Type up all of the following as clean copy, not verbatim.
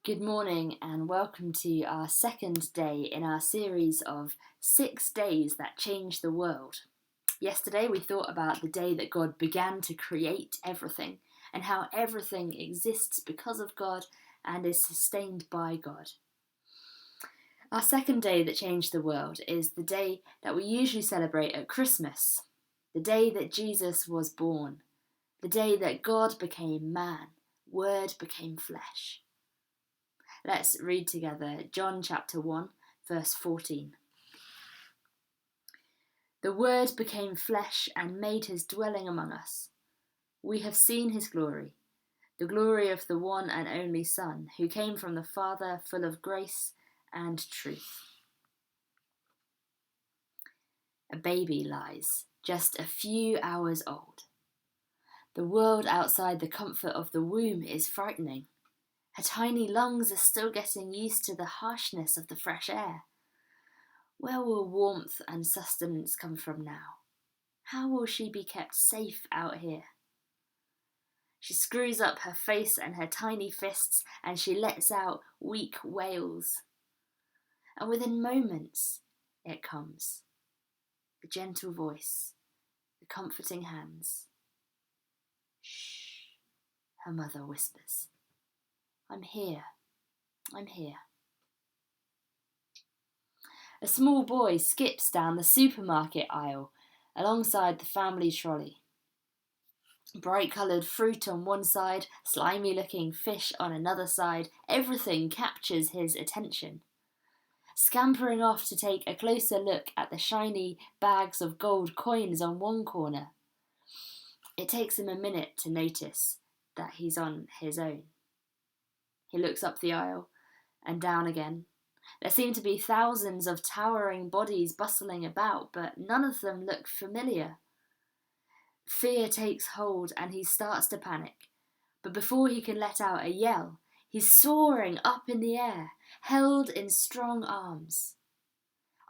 Good morning and welcome to our second day in our series of 6 days that changed the world. Yesterday we thought about the day that God began to create everything and how everything exists because of God and is sustained by God. Our second day that changed the world is the day that we usually celebrate at Christmas, the day that Jesus was born, the day that God became man, Word became flesh. Let's read together John chapter 1, verse 14. The Word became flesh and made his dwelling among us. We have seen his glory, the glory of the one and only Son, who came from the Father, full of grace and truth. A baby lies, just a few hours old. The world outside the comfort of the womb is frightening. Her tiny lungs are still getting used to the harshness of the fresh air. Where will warmth and sustenance come from now? How will she be kept safe out here? She screws up her face and her tiny fists and she lets out weak wails. And within moments it comes. The gentle voice, the comforting hands. Shh, her mother whispers. I'm here. I'm here. A small boy skips down the supermarket aisle alongside the family trolley. Bright-coloured fruit on one side, slimy-looking fish on another side, everything captures his attention. Scampering off to take a closer look at the shiny bags of gold coins on one corner. It takes him a minute to notice that he's on his own. He looks up the aisle and down again. There seem to be thousands of towering bodies bustling about, but none of them look familiar. Fear takes hold and he starts to panic. But before he can let out a yell, he's soaring up in the air, held in strong arms.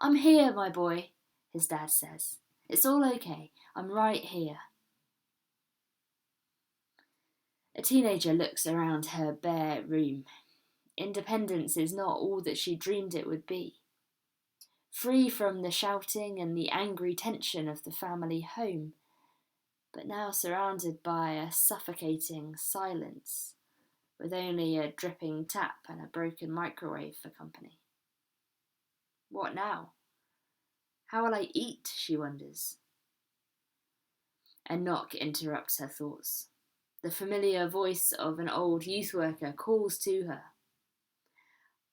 I'm here, my boy, his dad says. It's all okay. I'm right here. A teenager looks around her bare room. Independence is not all that she dreamed it would be. Free from the shouting and the angry tension of the family home, but now surrounded by a suffocating silence, with only a dripping tap and a broken microwave for company. What now? How will I eat, she wonders. A knock interrupts her thoughts. The familiar voice of an old youth worker calls to her.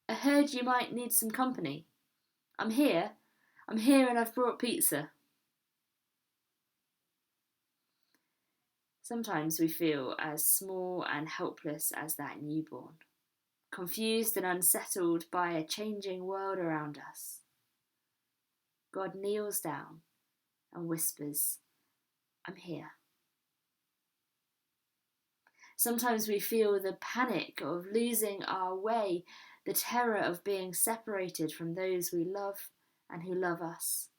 I heard you might need some company. I'm here and I've brought pizza. Sometimes we feel as small and helpless as that newborn, confused and unsettled by a changing world around us. God kneels down and whispers, I'm here. Sometimes we feel the panic of losing our way, the terror of being separated from those we love and who love us.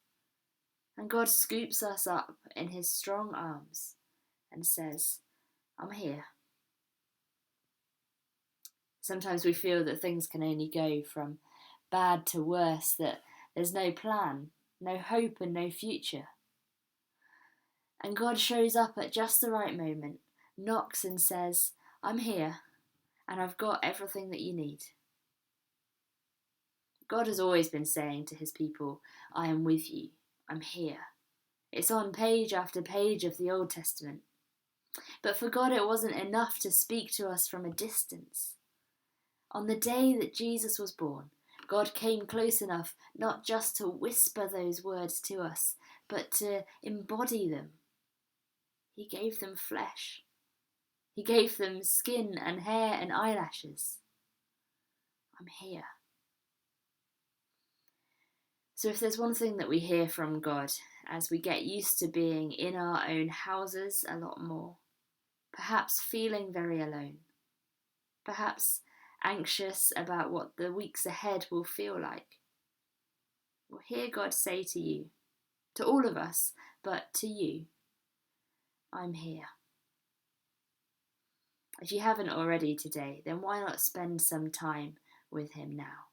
And God scoops us up in his strong arms and says, I'm here. Sometimes we feel that things can only go from bad to worse, that there's no plan, no hope and no future. And God shows up at just the right moment, knocks and says, I'm here and I've got everything that you need. God has always been saying to his people, I am with you, I'm here. It's on page after page of the Old Testament. But for God it wasn't enough to speak to us from a distance. On the day that Jesus was born, God came close enough not just to whisper those words to us, but to embody them. He gave them flesh. He gave them skin and hair and eyelashes. I'm here. So if there's one thing that we hear from God as we get used to being in our own houses a lot more, perhaps feeling very alone, perhaps anxious about what the weeks ahead will feel like, we'll hear God say to you, to all of us, but to you, I'm here. If you haven't already today, then why not spend some time with him now?